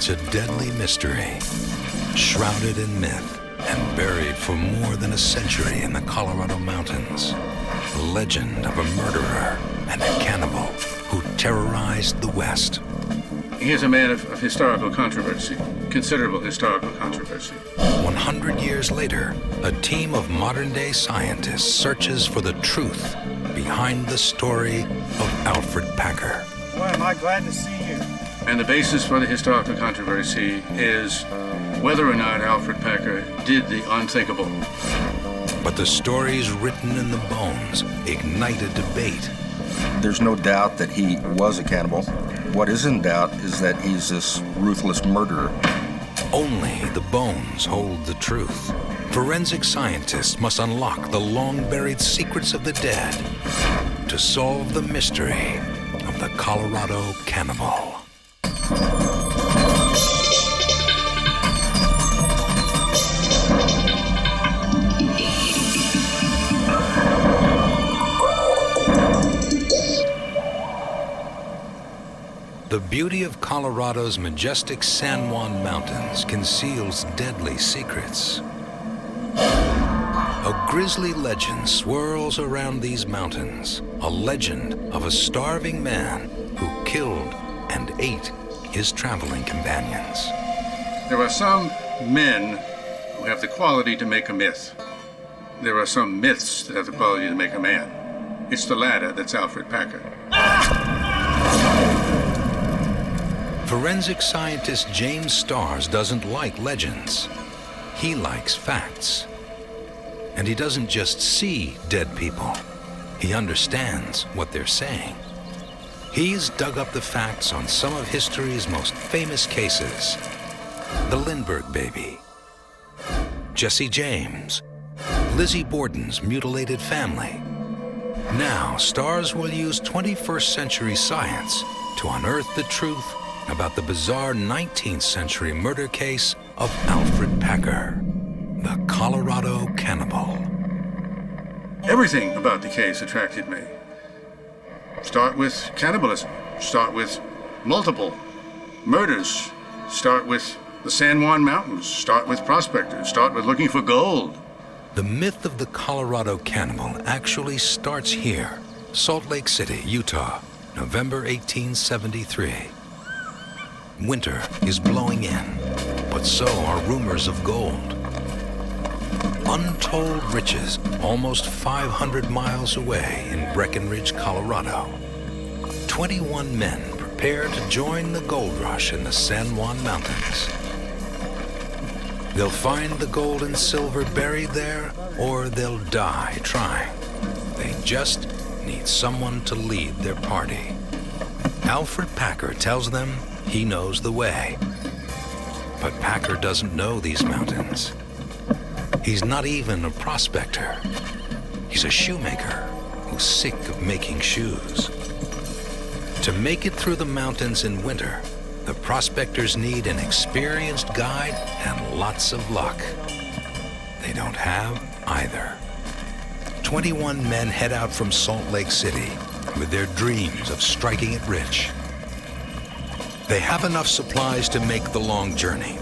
It's a deadly mystery, shrouded in myth and buried for more than a century in the Colorado mountains. The legend of a murderer and a cannibal who terrorized the West. He is a man of historical controversy, considerable historical controversy. 100 years later, a team of modern-day scientists searches for the truth behind the story of Alfred Packer. Boy, am I glad to see you. And the basis for the historical controversy is whether or not Alfred Packer did the unthinkable. But the stories written in the bones ignite a debate. There's no doubt that he was a cannibal. What is in doubt is that he's this ruthless murderer. Only the bones hold the truth. Forensic scientists must unlock the long-buried secrets of the dead to solve the mystery of the Colorado cannibal. The beauty of Colorado's majestic San Juan Mountains conceals deadly secrets. A grisly legend swirls around these mountains, a legend of a starving man who killed and ate his traveling companions. There are some men who have the quality to make a myth. There are some myths that have the quality to make a man. It's the latter that's Alfred Packer. Forensic scientist James Starrs doesn't like legends. He likes facts. And he doesn't just see dead people. He understands what they're saying. He's dug up the facts on some of history's most famous cases. The Lindbergh baby, Jesse James, Lizzie Borden's mutilated family. Now, Starrs will use 21st century science to unearth the truth about the bizarre 19th century murder case of Alfred Packer, the Colorado cannibal. Everything about the case attracted me. Start with cannibalism, start with multiple murders, start with the San Juan Mountains, start with prospectors, start with looking for gold. The myth of the Colorado cannibal actually starts here, Salt Lake City, Utah, November 1873. Winter is blowing in, but so are rumors of gold. Untold riches almost 500 miles away in Breckenridge, Colorado. 21 men prepare to join the gold rush in the San Juan Mountains. They'll find the gold and silver buried there, or they'll die trying. They just need someone to lead their party. Alfred Packer tells them he knows the way. But Packer doesn't know these mountains. He's not even a prospector. He's a shoemaker who's sick of making shoes. To make it through the mountains in winter, the prospectors need an experienced guide and lots of luck. They don't have either. 21 men head out from Salt Lake City with their dreams of striking it rich. They have enough supplies to make the long journey.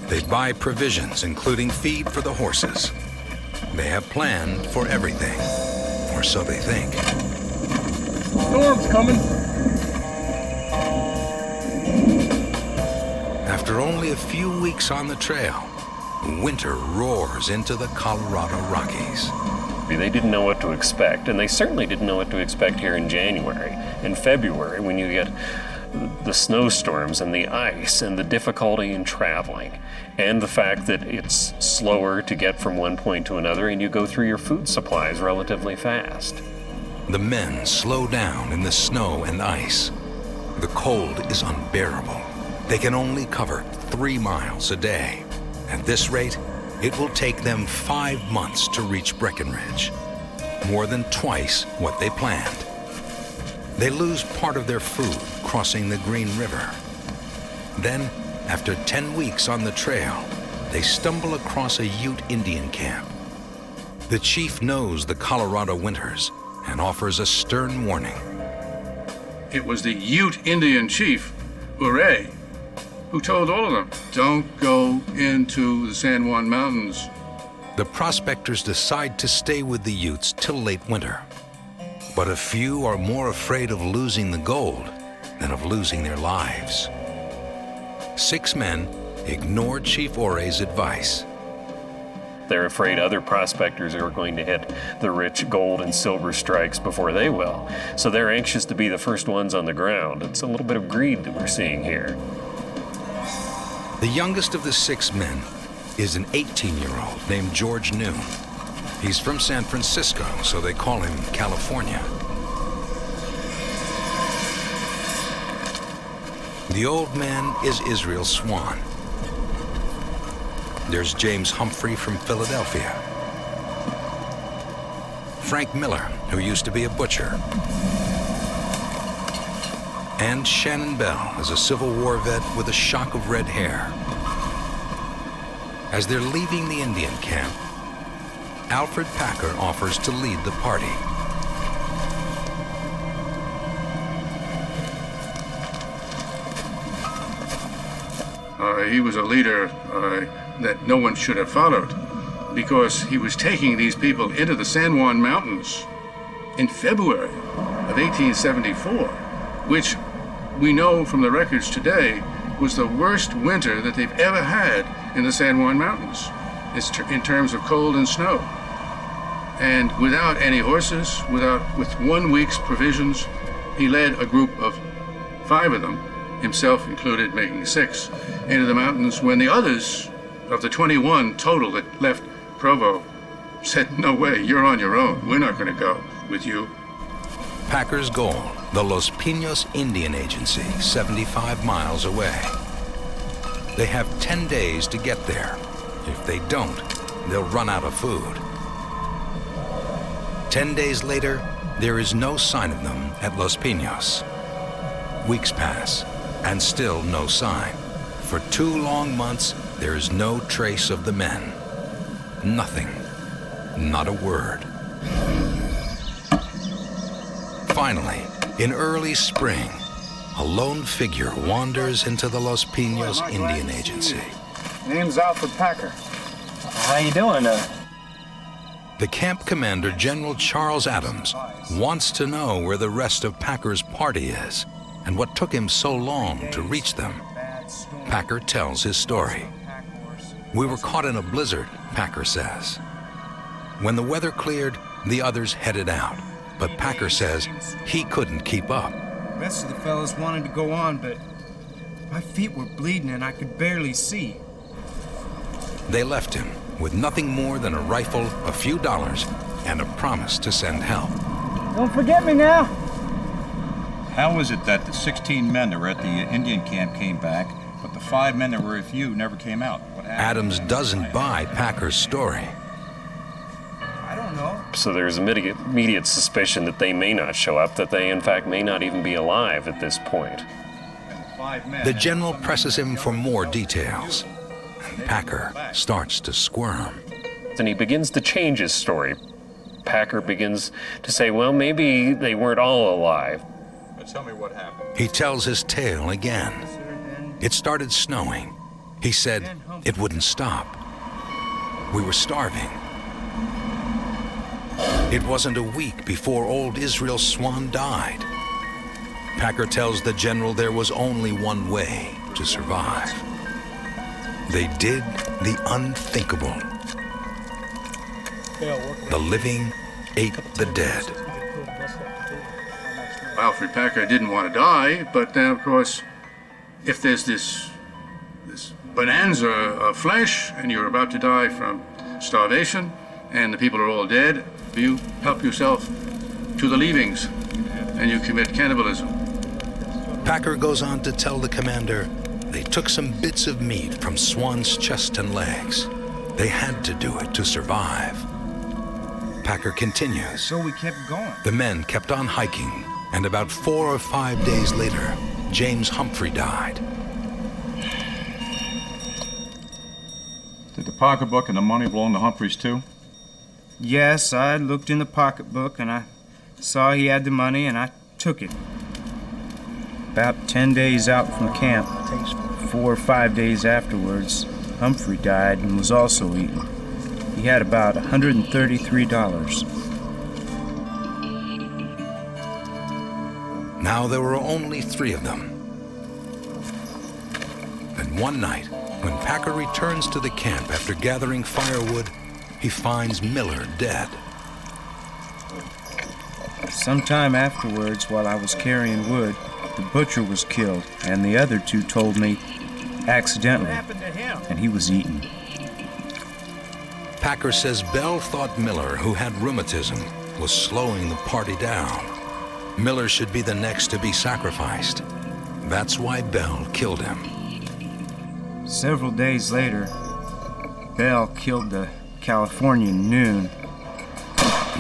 They buy provisions, including feed for the horses. They have planned for everything, or so they think. Storm's coming. After only a few weeks on the trail, winter roars into the Colorado Rockies. They didn't know what to expect, and they certainly didn't know what to expect here in January. In February, when you get the snowstorms and the ice and the difficulty in traveling, and the fact that it's slower to get from one point to another, and you go through your food supplies relatively fast. The men slow down in the snow and ice. The cold is unbearable. They can only cover 3 miles a day. At this rate, it will take them 5 months to reach Breckenridge, more than twice what they planned. They lose part of their food crossing the Green River. Then, after 10 weeks on the trail, they stumble across a Ute Indian camp. The chief knows the Colorado winters and offers a stern warning. It was the Ute Indian chief, Ure, who told all of them, don't go into the San Juan Mountains. The prospectors decide to stay with the Utes till late winter. But a few are more afraid of losing the gold than of losing their lives. 6 men ignored Chief Ore's advice. They're afraid other prospectors are going to hit the rich gold and silver strikes before they will. So they're anxious to be the first ones on the ground. It's a little bit of greed that we're seeing here. The youngest of the 6 men is an 18-year-old named George Noon. He's from San Francisco, so they call him California. The old man is Israel Swan. There's James Humphrey from Philadelphia. Frank Miller, who used to be a butcher. And Shannon Bell is a Civil War vet with a shock of red hair. As they're leaving the Indian camp, Alfred Packer offers to lead the party. He was a leader that no one should have followed, because he was taking these people into the San Juan Mountains in February of 1874, which we know from the records today was the worst winter that they've ever had in the San Juan Mountains in terms of cold and snow. And without any horses, with 1 week's provisions, he led a group of 5 of them, himself included, making 6, into the mountains when the others of the 21 total that left Provo said, no way, you're on your own. We're not going to go with you. Packer's goal, the Los Pinos Indian Agency, 75 miles away. They have 10 days to get there. If they don't, they'll run out of food. 10 days later, there is no sign of them at Los Pinos. Weeks pass, and still no sign. For 2 long months, there is no trace of the men. Nothing. Not a word. Finally, in early spring, a lone figure wanders into the Los Pinos Indian Agency. Name's Alferd Packer. How you doing? The camp commander, General Charles Adams, wants to know where the rest of Packer's party is and what took him so long to reach them. Packer tells his story. We were caught in a blizzard, Packer says. When the weather cleared, the others headed out, but Packer says he couldn't keep up. The rest of the fellows wanted to go on, but my feet were bleeding and I could barely see. They left him with nothing more than a rifle, a few dollars, and a promise to send help. Don't forget me now. How was it that the 16 men that were at the Indian camp came back, but the 5 men that were with you never came out? What happened? Adams doesn't buy Packer's story. I don't know. So there's immediate suspicion that they may not show up, that they in fact may not even be alive at this point. The general presses him for more details. Packer starts to squirm. And he begins to change his story. Packer begins to say, well, maybe they weren't all alive. But tell me what happened. He tells his tale again. It started snowing. He said it wouldn't stop. We were starving. It wasn't a week before old Israel Swan died. Packer tells the general there was only one way to survive. They did the unthinkable. The living ate the dead. Alfred Packer didn't want to die, but then, of course, if there's this bonanza of flesh and you're about to die from starvation and the people are all dead, you help yourself to the leavings and you commit cannibalism. Packer goes on to tell the commander they took some bits of meat from Swan's chest and legs. They had to do it to survive. Packer continues. So we kept going. The men kept on hiking, and about 4 or 5 days later, James Humphrey died. Did the pocketbook and the money belong to Humphreys too? Yes, I looked in the pocketbook and I saw he had the money and I took it. About 10 days out from camp, 4 or 5 days afterwards, Humphrey died and was also eaten. He had about $133. Now there were only 3 of them. Then one night, when Packer returns to the camp after gathering firewood, he finds Miller dead. Sometime afterwards, while I was carrying wood, the butcher was killed, and the other 2 told me accidentally, and he was eaten. Packer says Bell thought Miller, who had rheumatism, was slowing the party down. Miller should be the next to be sacrificed. That's why Bell killed him. Several days later, Bell killed the Californian Noon.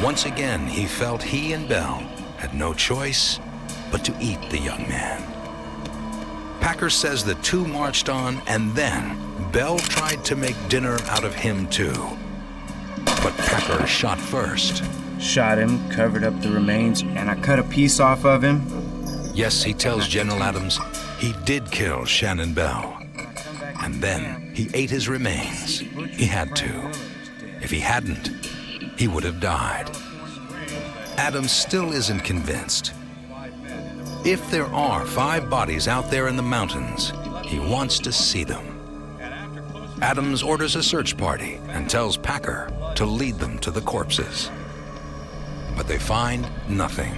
Once again, he felt he and Bell had no choice but to eat the young man. Packer says the 2 marched on, and then Bell tried to make dinner out of him too. But Packer shot first. Shot him, covered up the remains, and I cut a piece off of him. Yes, he tells General Adams he did kill Shannon Bell. And then he ate his remains. He had to. If he hadn't, he would have died. Adams still isn't convinced. If there are 5 bodies out there in the mountains, he wants to see them. Adams orders a search party and tells Packer to lead them to the corpses. But they find nothing.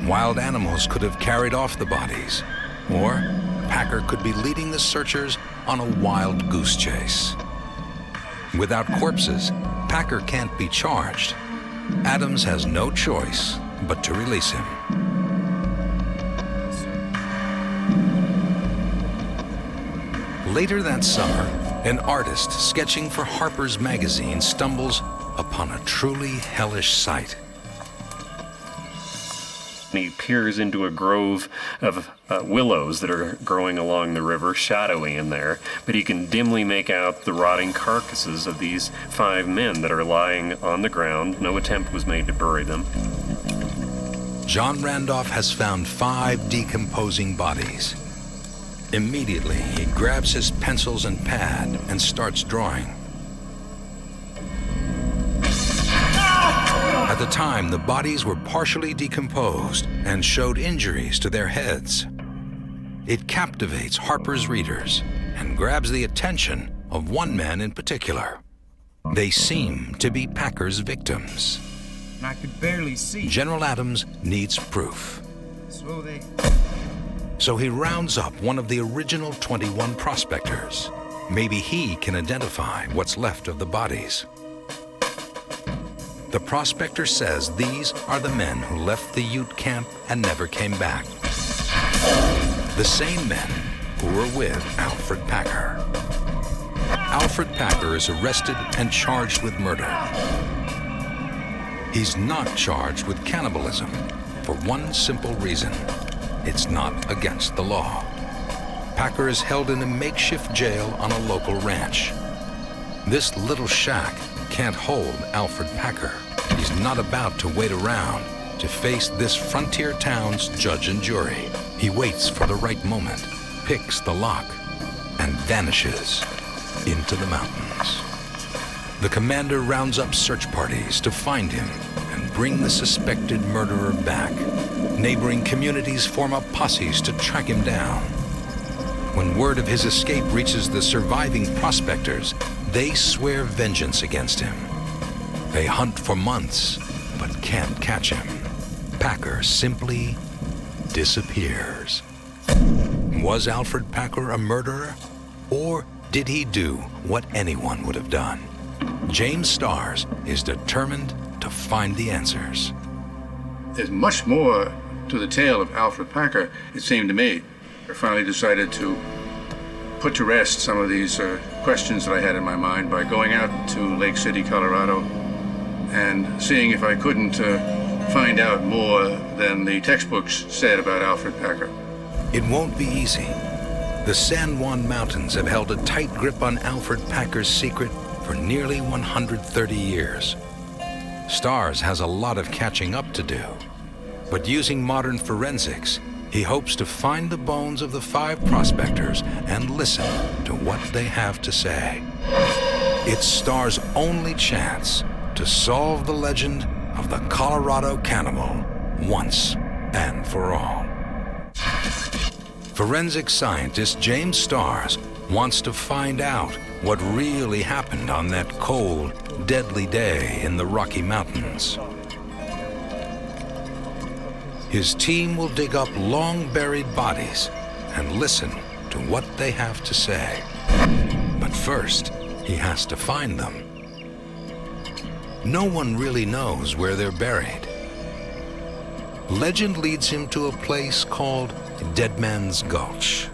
Wild animals could have carried off the bodies, or Packer could be leading the searchers on a wild goose chase. Without corpses, Packer can't be charged. Adams has no choice but to release him. Later that summer, an artist sketching for Harper's Magazine stumbles upon a truly hellish sight. He peers into a grove of willows that are growing along the river, shadowy in there, but he can dimly make out the rotting carcasses of these 5 men that are lying on the ground. No attempt was made to bury them. John Randolph has found 5 decomposing bodies. Immediately, he grabs his pencils and pad and starts drawing. At the time, the bodies were partially decomposed and showed injuries to their heads. It captivates Harper's readers and grabs the attention of one man in particular. They seem to be Packer's victims. And I could barely see. General Adams needs proof. So he rounds up one of the original 21 prospectors. Maybe he can identify what's left of the bodies. The prospector says these are the men who left the Ute camp and never came back. The same men who were with Alfred Packer. Alfred Packer is arrested and charged with murder. He's not charged with cannibalism for one simple reason. It's not against the law. Packer is held in a makeshift jail on a local ranch. This little shack can't hold Alfred Packer. He's not about to wait around to face this frontier town's judge and jury. He waits for the right moment, picks the lock, and vanishes into the mountains. The commander rounds up search parties to find him and bring the suspected murderer back. Neighboring communities form up posses to track him down. When word of his escape reaches the surviving prospectors, they swear vengeance against him. They hunt for months, but can't catch him. Packer simply disappears. Was Alfred Packer a murderer? Or did he do what anyone would have done? James Starrs is determined to find the answers. There's much more to the tale of Alfred Packer, it seemed to me. I finally decided to put to rest some of these questions that I had in my mind by going out to Lake City, Colorado, and seeing if I couldn't find out more than the textbooks said about Alfred Packer. It won't be easy. The San Juan Mountains have held a tight grip on Alfred Packer's secret for nearly 130 years. Starrs has a lot of catching up to do, but using modern forensics, He hopes to find the bones of the 5 prospectors and listen to what they have to say. It's Starr's only chance to solve the legend of the Colorado cannibal once and for all. Forensic scientist James Starrs wants to find out what really happened on that cold, deadly day in the Rocky Mountains. His team will dig up long-buried bodies and listen to what they have to say. But first, he has to find them. No one really knows where they're buried. Legend leads him to a place called Dead Man's Gulch.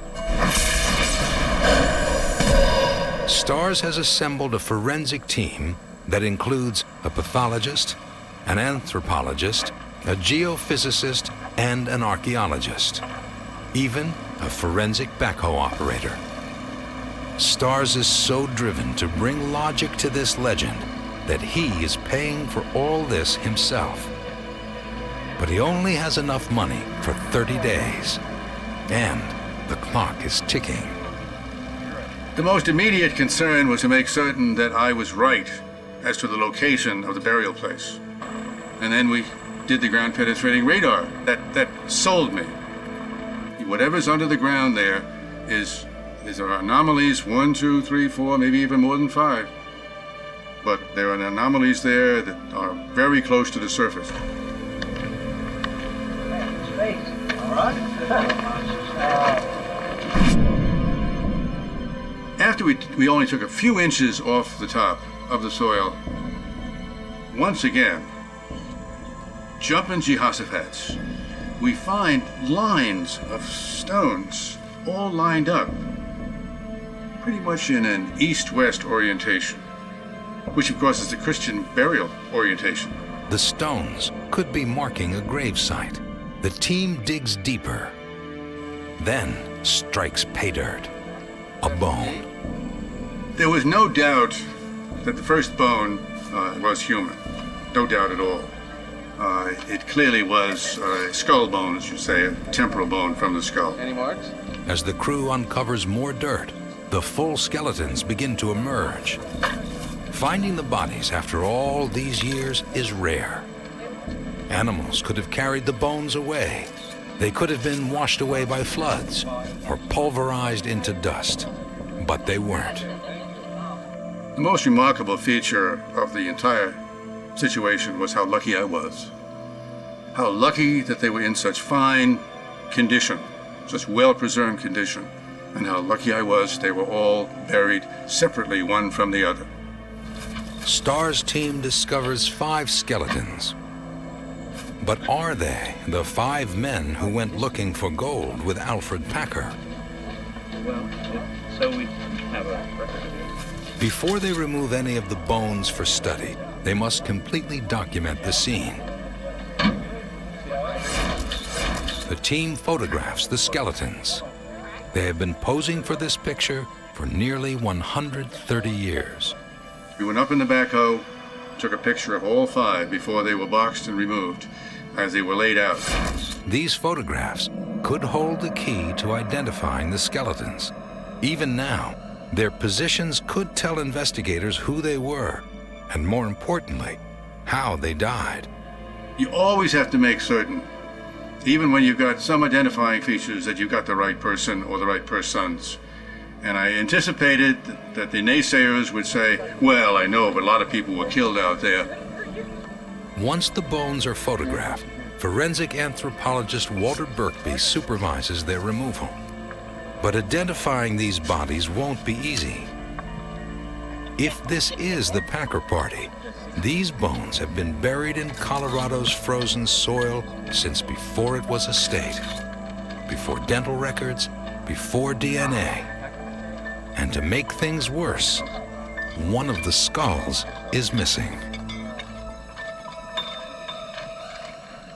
Starrs has assembled a forensic team that includes a pathologist, an anthropologist, a geophysicist, and an archaeologist, even a forensic backhoe operator. Starrs is so driven to bring logic to this legend that he is paying for all this himself. But he only has enough money for 30 days, and the clock is ticking. The most immediate concern was to make certain that I was right as to the location of the burial place. And then we did the ground penetrating radar. That sold me. Whatever's under the ground there there are anomalies, 1, 2, 3, 4, maybe even more than 5. But there are anomalies there that are very close to the surface. All right. After we only took a few inches off the top of the soil, once again, jumping Jehoshaphat's, we find lines of stones all lined up, pretty much in an east-west orientation, which of course is the Christian burial orientation. The stones could be marking a gravesite. The team digs deeper, then strikes pay dirt, a bone. There was no doubt that the first bone was human, no doubt at all. It clearly was a skull bone, as you say, a temporal bone from the skull. Any marks? As the crew uncovers more dirt, the full skeletons begin to emerge. Finding the bodies after all these years is rare. Animals could have carried the bones away. They could have been washed away by floods or pulverized into dust, but they weren't. The most remarkable feature of the entire situation was how lucky I was. How lucky that they were in such fine condition, such well-preserved condition, and how lucky I was they were all buried separately, one from the other. Starr's team discovers 5 skeletons. But are they the 5 men who went looking for gold with Alfred Packer? Well, so we have a record of it. Before they remove any of the bones for study, they must completely document the scene. The team photographs the skeletons. They have been posing for this picture for nearly 130 years. We went up in the backhoe, took a picture of all 5 before they were boxed and removed, as they were laid out. These photographs could hold the key to identifying the skeletons. Even now, their positions could tell investigators who they were, and more importantly, how they died. You always have to make certain, even when you've got some identifying features, that you've got the right person or the right persons. And I anticipated that the naysayers would say, well, I know, but a lot of people were killed out there. Once the bones are photographed, forensic anthropologist Walter Birkby supervises their removal. But identifying these bodies won't be easy. If this is the Packer party, these bones have been buried in Colorado's frozen soil since before it was a state, before dental records, before DNA. And to make things worse, one of the skulls is missing.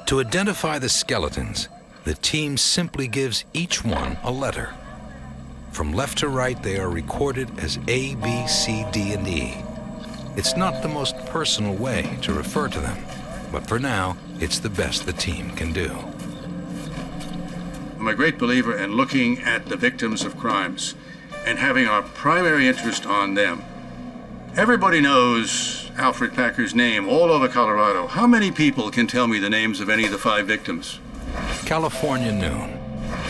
To identify the skeletons, the team simply gives each one a letter. From left to right, they are recorded as A, B, C, D, and E. It's not the most personal way to refer to them, but for now, it's the best the team can do. I'm a great believer in looking at the victims of crimes and having our primary interest on them. Everybody knows Alfred Packer's name all over Colorado. How many people can tell me the names of any of the 5 victims? California Noon,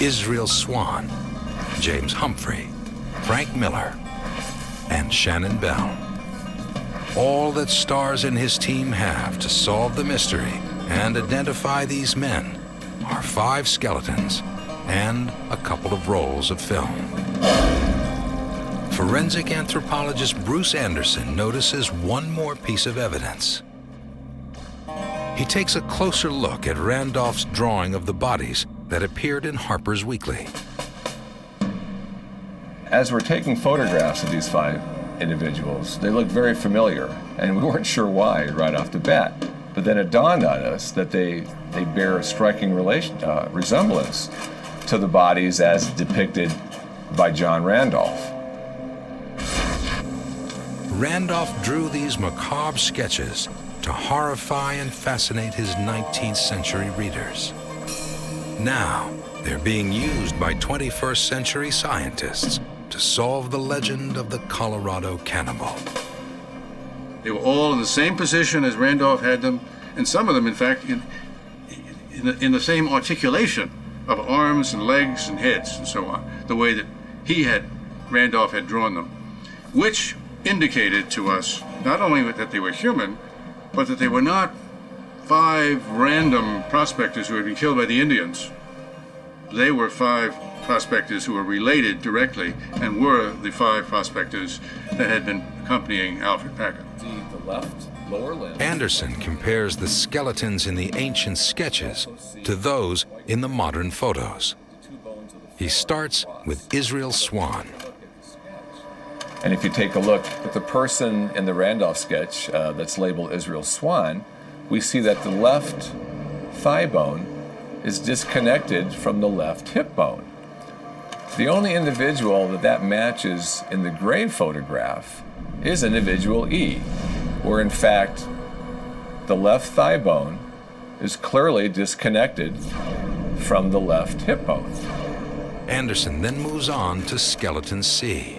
Israel Swan, James Humphrey, Frank Miller, and Shannon Bell. All that stars and his team have to solve the mystery and identify these men are 5 skeletons and a couple of rolls of film. Forensic anthropologist Bruce Anderson notices one more piece of evidence. He takes a closer look at Randolph's drawing of the bodies that appeared in Harper's Weekly. As we're taking photographs of these 5 individuals, they look very familiar, and we weren't sure why right off the bat. But then it dawned on us that they bear a striking resemblance to the bodies as depicted by John Randolph. Randolph drew these macabre sketches to horrify and fascinate his 19th century readers. Now, they're being used by 21st century scientists to solve the legend of the Colorado cannibal. They were all in the same position as Randolph had them, and some of them, in fact, in the same articulation of arms and legs and heads and so on, the way that Randolph had drawn them, which indicated to us not only that they were human, but that they were not 5 random prospectors who had been killed by the Indians. They were 5 prospectors who were related directly and were the 5 prospectors that had been accompanying Alfred Packer. The left lower limb. Anderson compares the skeletons in the ancient sketches to those in the modern photos. He starts with Israel Swan. And if you take a look at the person in the Randolph sketch that's labeled Israel Swan, we see that the left thigh bone is disconnected from the left hip bone. The only individual that matches in the grave photograph is individual E, where in fact the left thigh bone is clearly disconnected from the left hip bone. Anderson then moves on to skeleton C.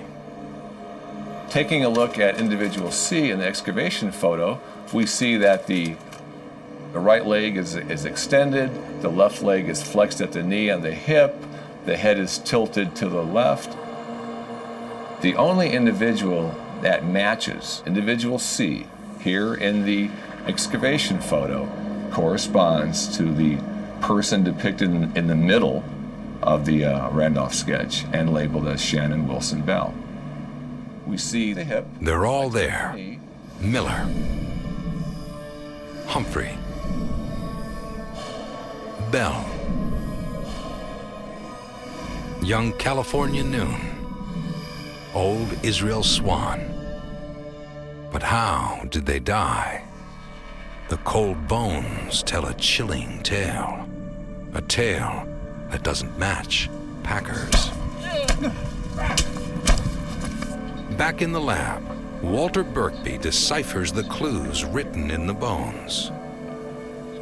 Taking a look at individual C in the excavation photo, we see that the right leg is extended, the left leg is flexed at the knee and the hip, the head is tilted to the left. The only individual that matches individual C here in the excavation photo corresponds to the person depicted in the middle of the Randolph sketch and labeled as Shannon Wilson Bell. We see the hip. They're all there. Miller, Humphrey, Bell, young California Noon, old Israel Swan. But how did they die? The cold bones tell a chilling tale. A tale that doesn't match Packer's. Back in the lab, Walter Birkby deciphers the clues written in the bones.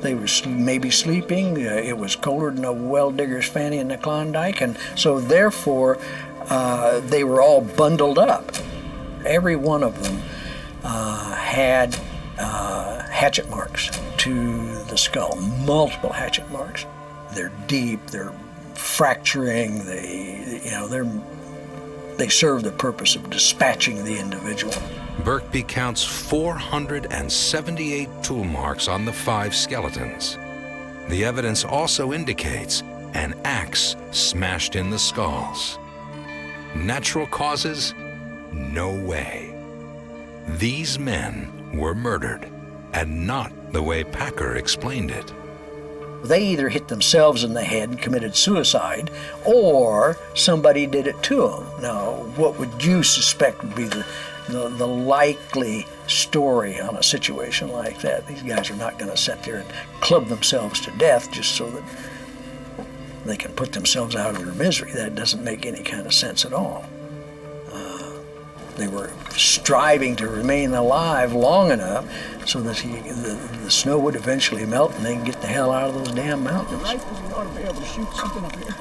They were maybe sleeping. It was colder than a well digger's fanny in the Klondike, and so therefore they were all bundled up. Every one of them had hatchet marks to the skull, multiple hatchet marks. They're deep, they're fracturing, they serve the purpose of dispatching the individual. Birkby counts 478 tool marks on the 5 skeletons. The evidence also indicates an axe smashed in the skulls. Natural causes? No way. These men were murdered, and not the way Packer explained it. They either hit themselves in the head and committed suicide, or somebody did it to them. Now, what would you suspect would be the likely story on a situation like that? These guys are not going to sit there and club themselves to death just so that they can put themselves out of their misery. That doesn't make any kind of sense at all. They were striving to remain alive long enough so that the snow would eventually melt and they can get the hell out of those damn mountains. Rifles, we ought to be able to shoot something up here.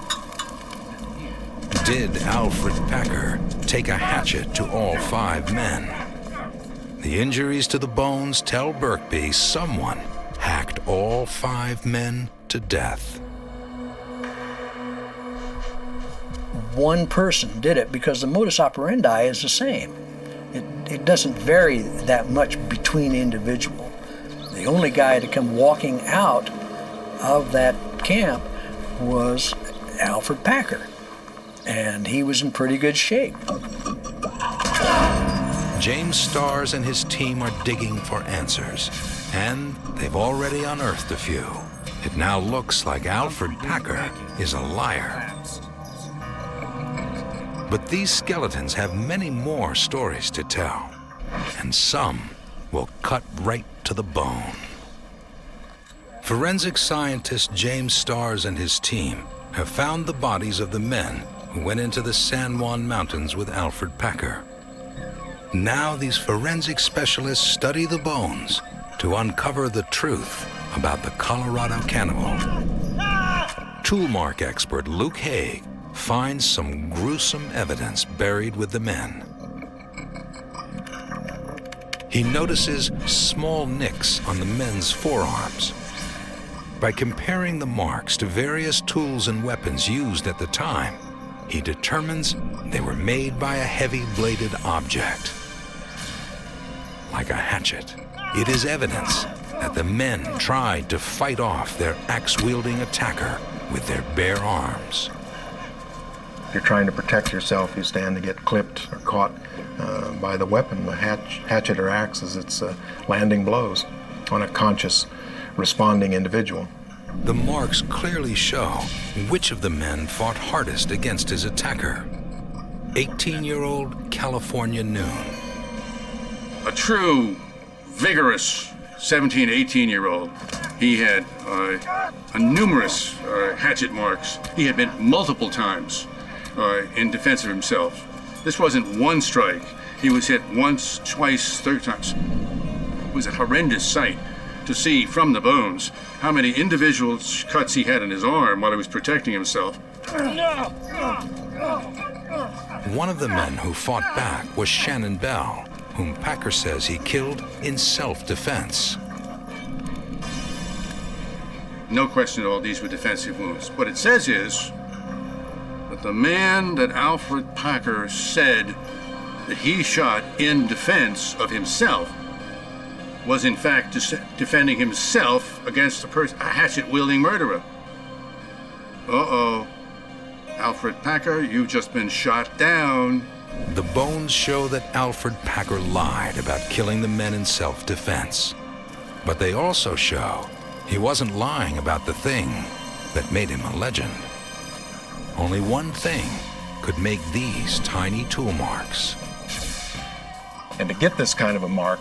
Did Alfred Packer take a hatchet to all 5 men? The injuries to the bones tell Birkby someone hacked all 5 men to death. One person did it because the modus operandi is the same. It doesn't vary that much between individuals. The only guy to come walking out of that camp was Alfred Packer, and he was in pretty good shape. James Starrs and his team are digging for answers, and they've already unearthed a few. It now looks like Alfred Packer is a liar. But these skeletons have many more stories to tell, and some will cut right to the bone. Forensic scientist James Starrs and his team have found the bodies of the men who went into the San Juan Mountains with Alfred Packer. Now these forensic specialists study the bones to uncover the truth about the Colorado cannibal. Toolmark expert Luke Haig finds some gruesome evidence buried with the men. He notices small nicks on the men's forearms. By comparing the marks to various tools and weapons used at the time, he determines they were made by a heavy-bladed object, like a hatchet. It is evidence that the men tried to fight off their axe-wielding attacker with their bare arms. If you're trying to protect yourself, you stand to get clipped or caught by the weapon, the hatchet or axe, as its landing blows on a conscious, responding individual. The marks clearly show which of the men fought hardest against his attacker. 18-year-old California Noon. A true, vigorous 17, 18-year-old. He had numerous hatchet marks. He had been multiple times in defense of himself. This wasn't one strike. He was hit once, twice, 3 times. It was a horrendous sight to see from the bones how many individual cuts he had in his arm while he was protecting himself. One of the men who fought back was Shannon Bell, whom Packer says he killed in self-defense. No question at all, these were defensive wounds. What it says is that the man that Alfred Packer said that he shot in defense of himself was in fact defending himself against a hatchet-wielding murderer. Uh-oh. Alfred Packer, you've just been shot down. The bones show that Alfred Packer lied about killing the men in self-defense. But they also show he wasn't lying about the thing that made him a legend. Only one thing could make these tiny tool marks. And to get this kind of a mark,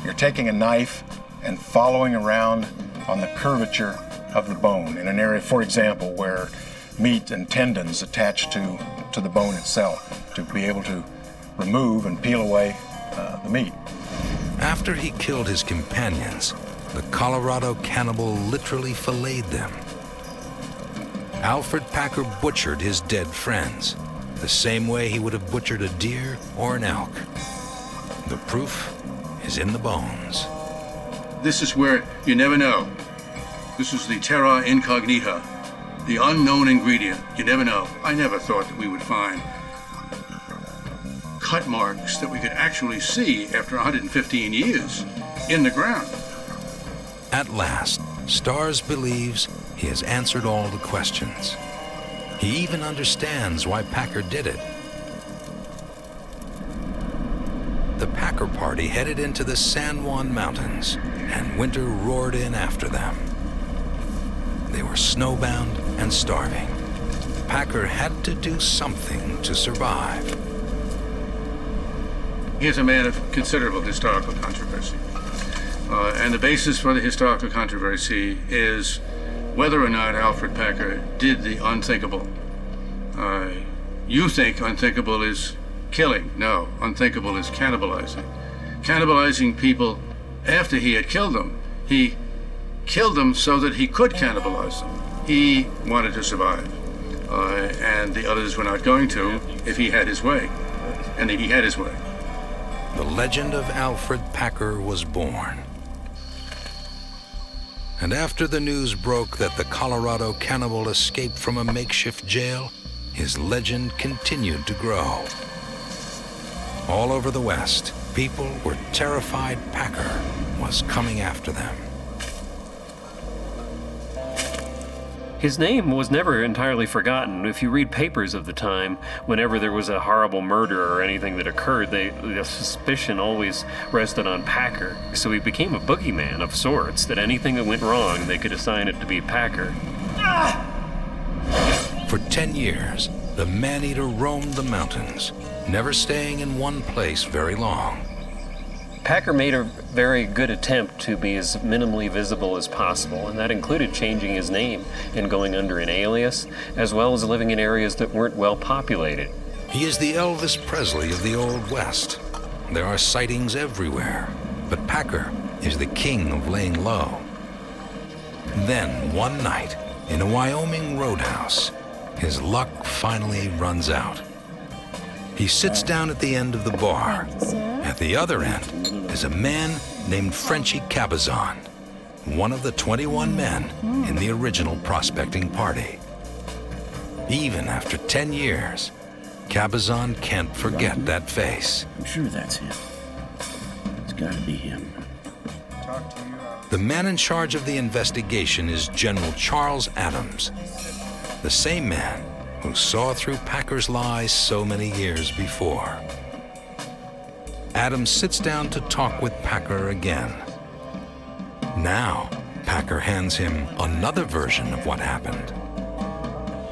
you're taking a knife and following around on the curvature of the bone in an area, for example, where meat and tendons attach to the bone itself to be able to remove and peel away the meat. After he killed his companions, the Colorado cannibal literally filleted them. Alfred Packer butchered his dead friends, the same way he would have butchered a deer or an elk. The proof is in the bones. This is where you never know. This is the terra incognita, the unknown ingredient. You never know. I never thought that we would find cut marks that we could actually see after 115 years in the ground. At last, Starrs believes he has answered all the questions. He even understands why Packer did it. The Packer party headed into the San Juan Mountains, and winter roared in after them. They were snowbound and starving. Packer had to do something to survive. He is a man of considerable historical controversy. And the basis for the historical controversy is whether or not Alfred Packer did the unthinkable. You think unthinkable is killing. No, unthinkable is cannibalizing. Cannibalizing people after he had killed them. He killed them so that he could cannibalize them. He wanted to survive. and the others were not going to if he had his way. And he had his way. The legend of Alfred Packer was born. And after the news broke that the Colorado cannibal escaped from a makeshift jail, his legend continued to grow. All over the West, people were terrified Packer was coming after them. His name was never entirely forgotten. If you read papers of the time, whenever there was a horrible murder or anything that occurred, the suspicion always rested on Packer. So he became a boogeyman of sorts, that anything that went wrong, they could assign it to be Packer. For 10 years, the man-eater roamed the mountains, never staying in one place very long. Packer made a very good attempt to be as minimally visible as possible, and that included changing his name and going under an alias, as well as living in areas that weren't well populated. He is the Elvis Presley of the Old West. There are sightings everywhere, but Packer is the king of laying low. Then, one night, in a Wyoming roadhouse, his luck finally runs out. He sits down at the end of the bar. At the other end is a man named Frenchy Cabazon, one of the 21 men in the original prospecting party. Even after 10 years, Cabazon can't forget that face. I'm sure that's him. It's gotta be him. The man in charge of the investigation is General Charles Adams, the same man who saw through Packer's lies so many years before. Adams sits down to talk with Packer again. Now, Packer hands him another version of what happened.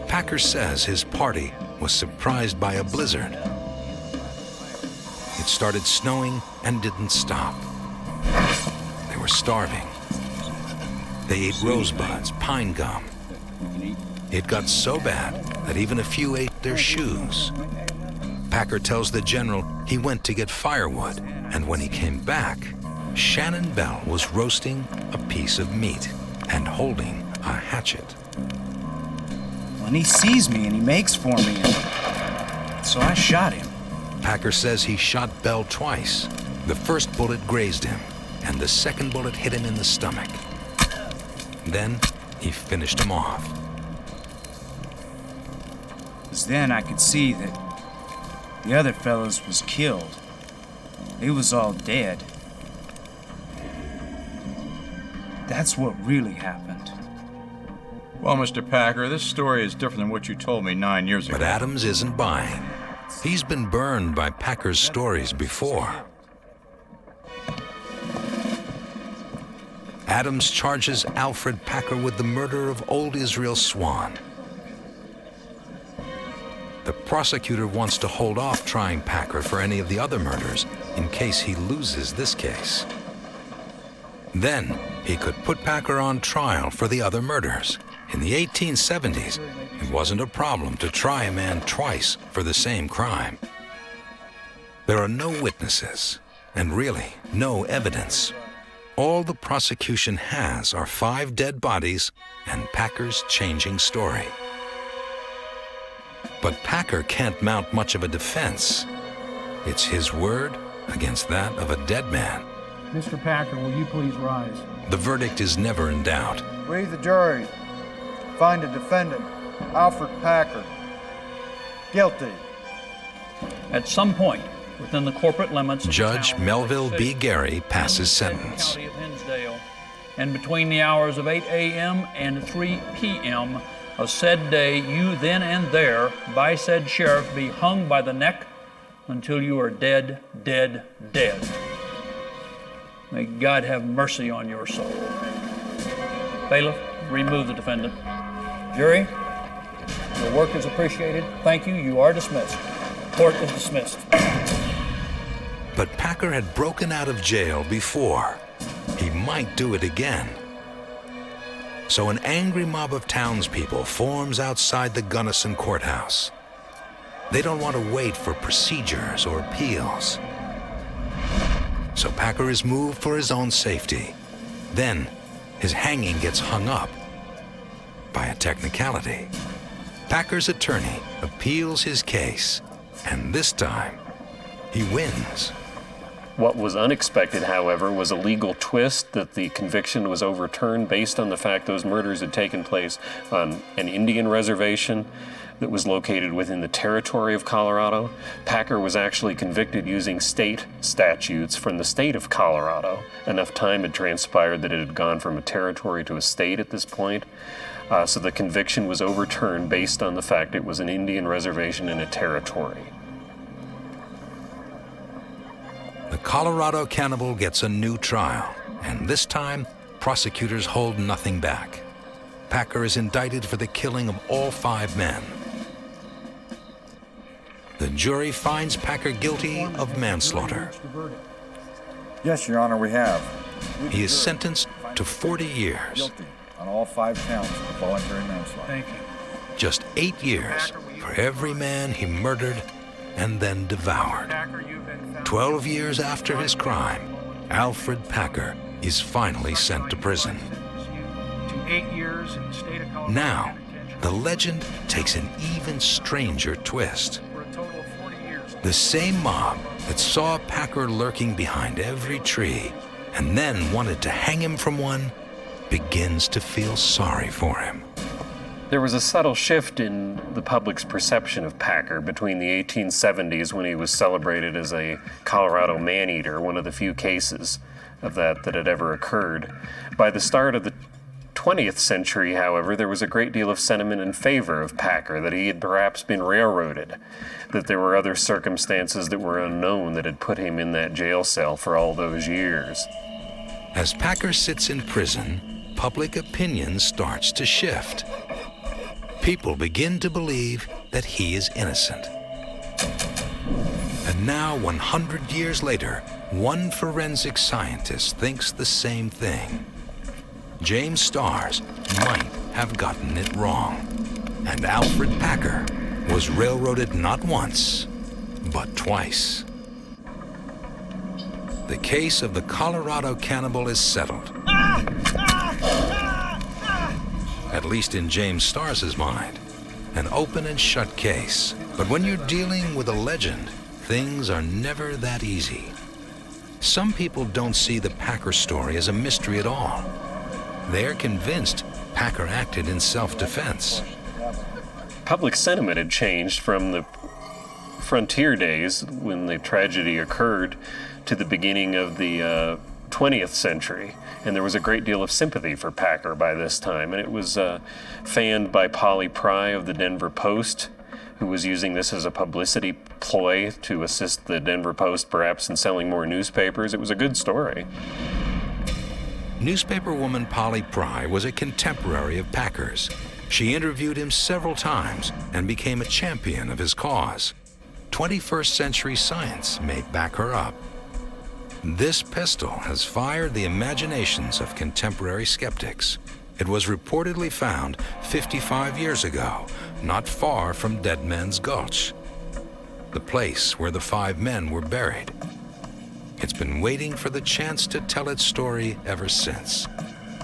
Packer says his party was surprised by a blizzard. It started snowing and didn't stop. They were starving. They ate rosebuds, pine gum. It got so bad that even a few ate their shoes. Packer tells the general he went to get firewood, and when he came back, Shannon Bell was roasting a piece of meat and holding a hatchet. And he sees me and he makes for me, so I shot him. Packer says he shot Bell twice. The first bullet grazed him, and the second bullet hit him in the stomach. Then he finished him off. Then I could see that the other fellows was killed. They was all dead. That's what really happened. Well, Mr. Packer, this story is different than what you told me 9 years ago. But Adams isn't buying. He's been burned by Packer's stories before. Adams charges Alfred Packer with the murder of old Israel Swan. The prosecutor wants to hold off trying Packer for any of the other murders in case he loses this case. Then he could put Packer on trial for the other murders. In the 1870s, it wasn't a problem to try a man twice for the same crime. There are no witnesses, and really no evidence. All the prosecution has are 5 dead bodies and Packer's changing story. But Packer can't mount much of a defense. It's his word against that of a dead man. Mr. Packer, will you please rise? The verdict is never in doubt. We, the jury, find a defendant, Alfred Packer, guilty. At some point within the corporate limits of Judge town, Melville B. Gary passes sentence. County of Hinsdale, and between the hours of 8 a.m. and 3 p.m. of said day, you then and there, by said sheriff, be hung by the neck until you are dead, dead, dead. May God have mercy on your soul. Bailiff, remove the defendant. Jury, your work is appreciated. Thank you. You are dismissed. Court is dismissed. But Packer had broken out of jail before. He might do it again. So an angry mob of townspeople forms outside the Gunnison courthouse. They don't want to wait for procedures or appeals. So Packer is moved for his own safety. Then his hanging gets hung up by a technicality. Packer's attorney appeals his case, and this time, he wins. What was unexpected, however, was a legal twist that the conviction was overturned based on the fact those murders had taken place on an Indian reservation that was located within the territory of Colorado. Packer was actually convicted using state statutes from the state of Colorado. Enough time had transpired that it had gone from a territory to a state at this point. So the conviction was overturned based on the fact it was an Indian reservation in a territory. The Colorado cannibal gets a new trial, and this time, prosecutors hold nothing back. Packer is indicted for the killing of all 5 men. The jury finds Packer guilty of manslaughter. Yes, Your Honor, we have. He is sentenced to 40 years. Guilty on all 5 counts of voluntary manslaughter. Thank you. Just 8 years for every man he murdered and then devoured. 12 years after his crime, Alfred Packer is finally sent to prison. To 8 years in the state of Colorado. Now, the legend takes an even stranger twist. For a total of 40 years. The same mob that saw Packer lurking behind every tree and then wanted to hang him from one begins to feel sorry for him. There was a subtle shift in the public's perception of Packer between the 1870s, when he was celebrated as a Colorado man-eater, one of the few cases of that had ever occurred. By the start of the 20th century, however, there was a great deal of sentiment in favor of Packer, that he had perhaps been railroaded, that there were other circumstances that were unknown that had put him in that jail cell for all those years. As Packer sits in prison, public opinion starts to shift. People begin to believe that he is innocent. And now, 100 years later, one forensic scientist thinks the same thing. James Starrs might have gotten it wrong, and Alfred Packer was railroaded not once, but twice. The case of the Colorado cannibal is settled. At least in James Starrs' mind, an open and shut case. But when you're dealing with a legend, things are never that easy. Some people don't see the Packer story as a mystery at all. They're convinced Packer acted in self-defense. Public sentiment had changed from the frontier days, when the tragedy occurred, to the beginning of the 20th century, and there was a great deal of sympathy for Packer by this time, and it was fanned by Polly Pry of the Denver Post, who was using this as a publicity ploy to assist the Denver Post perhaps in selling more newspapers. It was a good story. Newspaperwoman Polly Pry was a contemporary of Packer's. She interviewed him several times and became a champion of his cause. 21st century science may back her up. This pistol has fired the imaginations of contemporary skeptics. It was reportedly found 55 years ago, not far from Dead Man's Gulch, the place where the 5 men were buried. It's been waiting for the chance to tell its story ever since.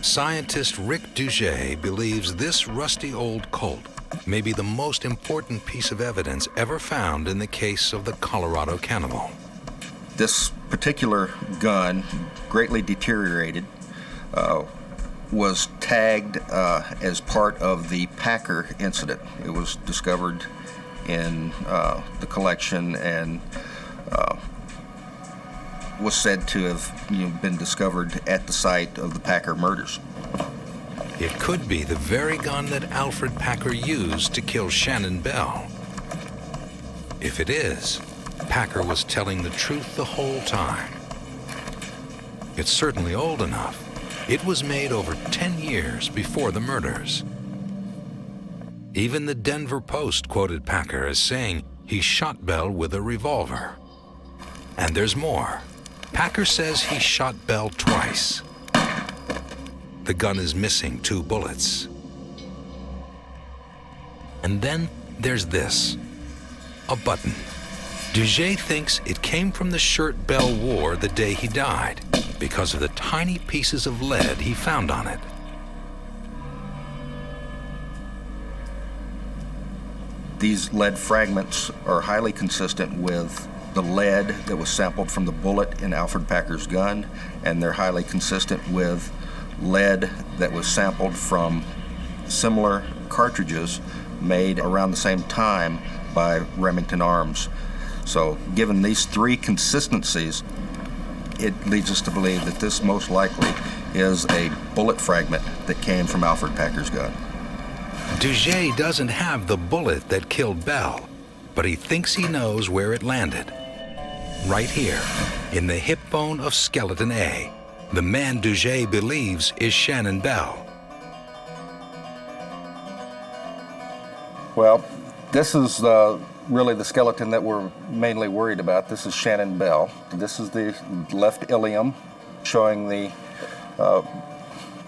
Scientist Rick Duget believes this rusty old Colt may be the most important piece of evidence ever found in the case of the Colorado cannibal. This particular gun, greatly deteriorated, was tagged as part of the Packer incident. It was discovered in the collection and was said to have been discovered at the site of the Packer murders. It could be the very gun that Alfred Packer used to kill Shannon Bell. If it is, Packer was telling the truth the whole time. It's certainly old enough. It was made over 10 years before the murders. Even the Denver Post quoted Packer as saying he shot Bell with a revolver. And there's more. Packer says he shot Bell twice. The gun is missing 2 bullets. And then there's this, a button. Duget thinks it came from the shirt Bell wore the day he died because of the tiny pieces of lead he found on it. These lead fragments are highly consistent with the lead that was sampled from the bullet in Alfred Packer's gun, and they're highly consistent with lead that was sampled from similar cartridges made around the same time by Remington Arms. So given these three consistencies, it leads us to believe that this most likely is a bullet fragment that came from Alfred Packer's gun. Duget doesn't have the bullet that killed Bell, but he thinks he knows where it landed. Right here, in the hip bone of skeleton A, the man Duget believes is Shannon Bell. Well, this is really the skeleton that we're mainly worried about. This is Shannon Bell. This is the left ilium showing the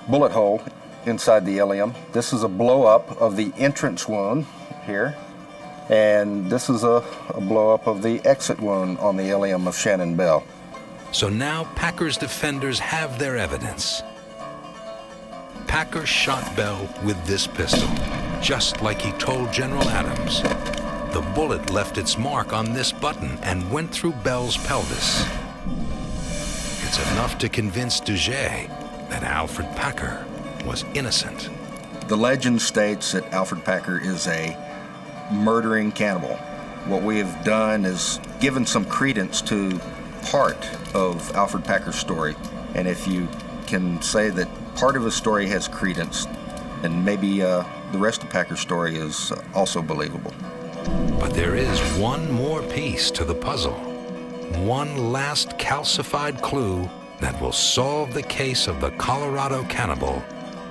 bullet hole inside the ilium. This is a blow-up of the entrance wound here. And this is a blow-up of the exit wound on the ilium of Shannon Bell. So now Packer's defenders have their evidence. Packer shot Bell with this pistol, just like he told General Adams. The bullet left its mark on this button and went through Bell's pelvis. It's enough to convince Duget that Alfred Packer was innocent. The legend states that Alfred Packer is a murdering cannibal. What we have done is given some credence to part of Alfred Packer's story. And if you can say that part of his story has credence, then maybe the rest of Packer's story is also believable. But there is one more piece to the puzzle. One last calcified clue that will solve the case of the Colorado cannibal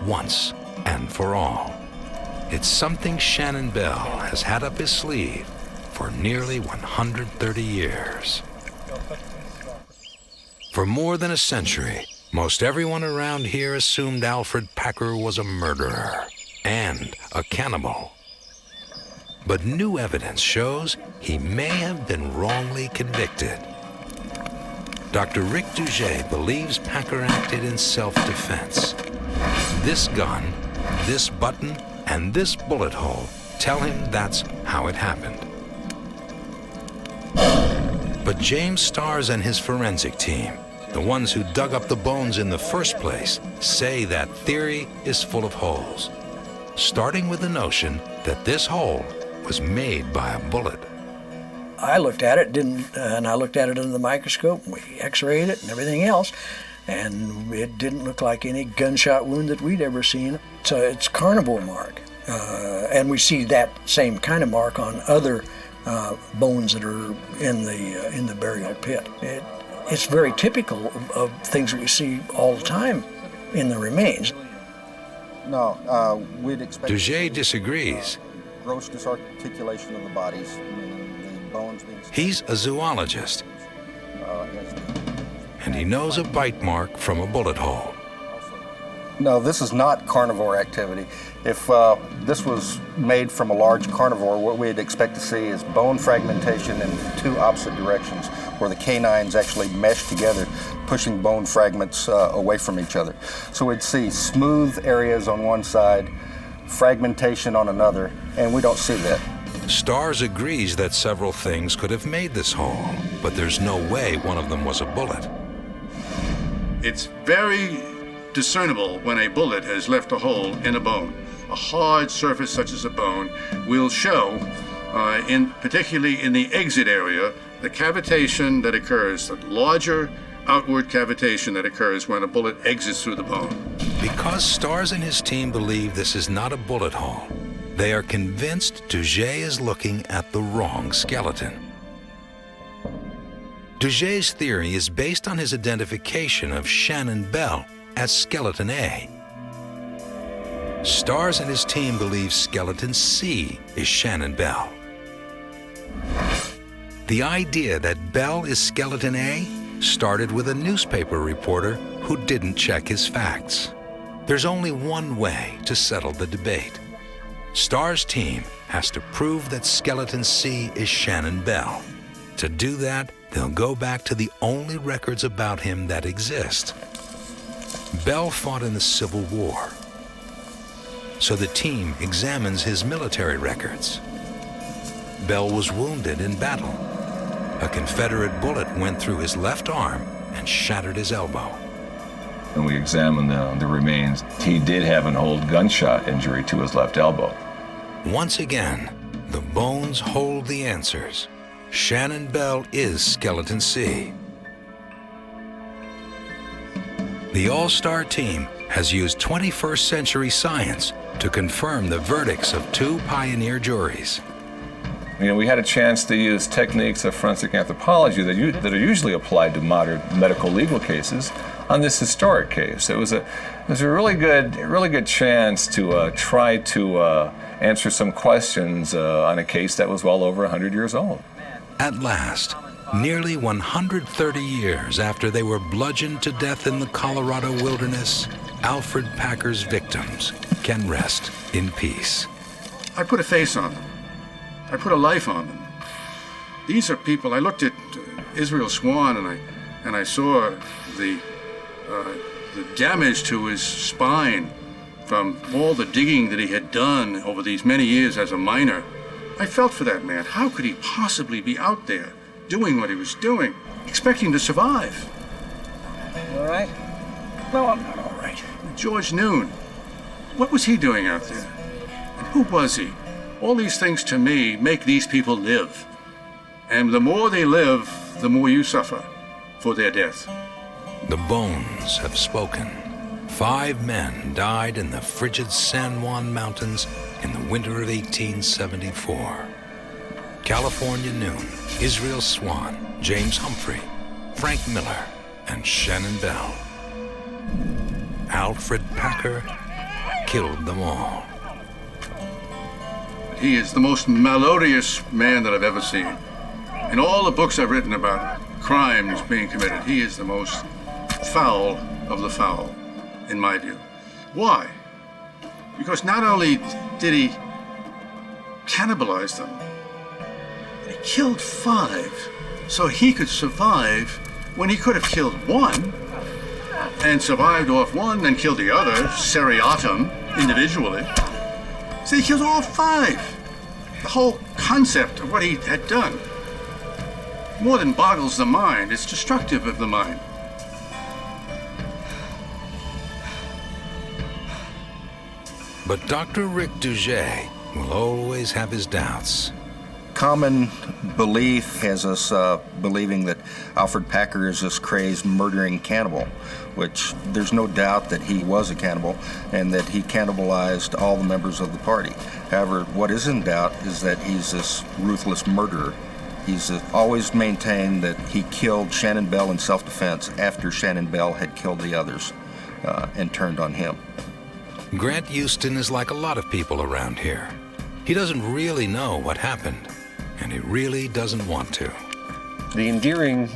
once and for all. It's something Shannon Bell has had up his sleeve for nearly 130 years. For more than a century, most everyone around here assumed Alfred Packer was a murderer and a cannibal. But new evidence shows he may have been wrongly convicted. Dr. Rick Duget believes Packer acted in self-defense. This gun, this button, and this bullet hole tell him that's how it happened. But James Starrs and his forensic team, the ones who dug up the bones in the first place, say that theory is full of holes, starting with the notion that this hole was made by a bullet. I looked at it, and I looked at it under the microscope, and we x-rayed it and everything else, and it didn't look like any gunshot wound that we'd ever seen. So it's carnivore mark, and we see that same kind of mark on other bones that are in the burial pit. It's very typical of things that we see all the time in the remains. No, we'd expect... Duget disagrees. Gross disarticulation of the bodies, meaning the bones being... He's a zoologist, and he knows a bite mark from a bullet hole. No, this is not carnivore activity. If this was made from a large carnivore, what we'd expect to see is bone fragmentation in two opposite directions, where the canines actually mesh together, pushing bone fragments away from each other. So we'd see smooth areas on one side, fragmentation on another, and we don't see that. Starrs agrees that several things could have made this hole, but there's no way one of them was a bullet. It's very discernible when a bullet has left a hole in a bone. A hard surface such as a bone will show, particularly in the exit area, the cavitation that occurs, the larger outward cavitation that occurs when a bullet exits through the bone. Because Starrs and his team believe this is not a bullet hole, they are convinced Duget is looking at the wrong skeleton. Duget's theory is based on his identification of Shannon Bell as skeleton A. Starrs and his team believe skeleton C is Shannon Bell. The idea that Bell is skeleton A started with a newspaper reporter who didn't check his facts. There's only one way to settle the debate. Starrs' team has to prove that skeleton C is Shannon Bell. To do that, they'll go back to the only records about him that exist. Bell fought in the Civil War, so the team examines his military records. Bell was wounded in battle. A Confederate bullet went through his left arm and shattered his elbow. When we examined the remains, he did have an old gunshot injury to his left elbow. Once again, the bones hold the answers. Shannon Bell is Skeleton C. The all-star team has used 21st century science to confirm the verdicts of two pioneer juries. You know, we had a chance to use techniques of forensic anthropology that are usually applied to modern medical legal cases on this historic case. It was a really good chance to try to answer some questions on a case that was well over 100 years old. At last, nearly 130 years after they were bludgeoned to death in the Colorado wilderness, Alfred Packer's victims can rest in peace. I put a face on them. I put a life on them. These are people. I looked at Israel Swan and I saw the damage to his spine from all the digging that he had done over these many years as a miner. I felt for that man. How could he possibly be out there doing what he was doing, expecting to survive? You all right? No, I'm not all right. George Noon, what was he doing out there? And who was he? All these things to me make these people live. And the more they live, the more you suffer for their death. The bones have spoken. 5 men died in the frigid San Juan Mountains in the winter of 1874. California Noon, Israel Swan, James Humphrey, Frank Miller, and Shannon Bell. Alfred Packer killed them all. He is the most malodorous man that I've ever seen. In all the books I've written about crimes being committed, he is the most foul of the foul, in my view. Why? Because not only did he cannibalize them, but he killed 5 so he could survive when he could have killed 1 and survived off 1 and killed the other, seriatim, individually. So he killed all 5. The whole concept of what he had done more than boggles the mind. It's destructive of the mind. But Dr. Rick Duget will always have his doubts. Common belief has us believing that Alfred Packer is this crazed murdering cannibal, which there's no doubt that he was a cannibal and that he cannibalized all the members of the party. However, what is in doubt is that he's this ruthless murderer. He's always maintained that he killed Shannon Bell in self-defense after Shannon Bell had killed the others and turned on him. Grant Houston is like a lot of people around here. He doesn't really know what happened, and he really doesn't want to. The enduring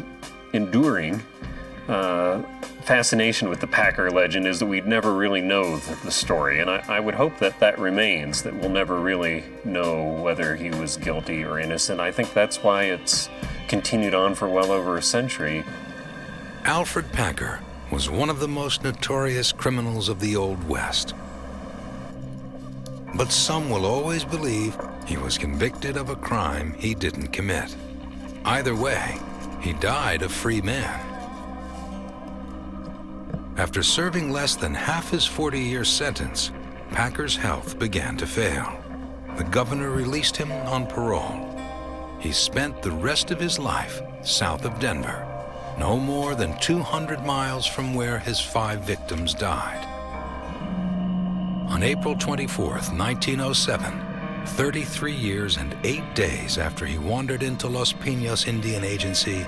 fascination with the Packer legend is that we'd never really know the story, and I would hope that remains, that we'll never really know whether he was guilty or innocent. I think that's why it's continued on for well over a century. Alfred Packer was one of the most notorious criminals of the Old West. But some will always believe he was convicted of a crime he didn't commit. Either way, he died a free man. After serving less than half his 40-year sentence, Packer's health began to fail. The governor released him on parole. He spent the rest of his life south of Denver, no more than 200 miles from where his 5 victims died. On April 24th, 1907, 33 years and 8 days after he wandered into Los Pinos Indian Agency,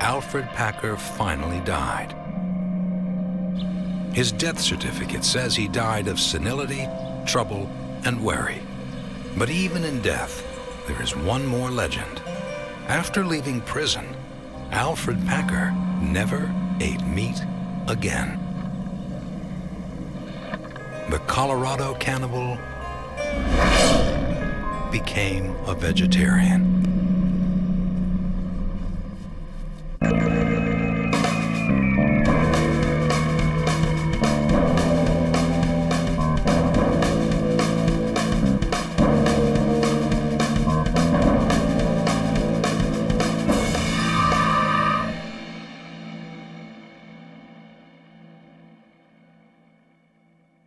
Alfred Packer finally died. His death certificate says he died of senility, trouble, and worry. But even in death, there is one more legend. After leaving prison, Alfred Packer never ate meat again. The Colorado cannibal became a vegetarian.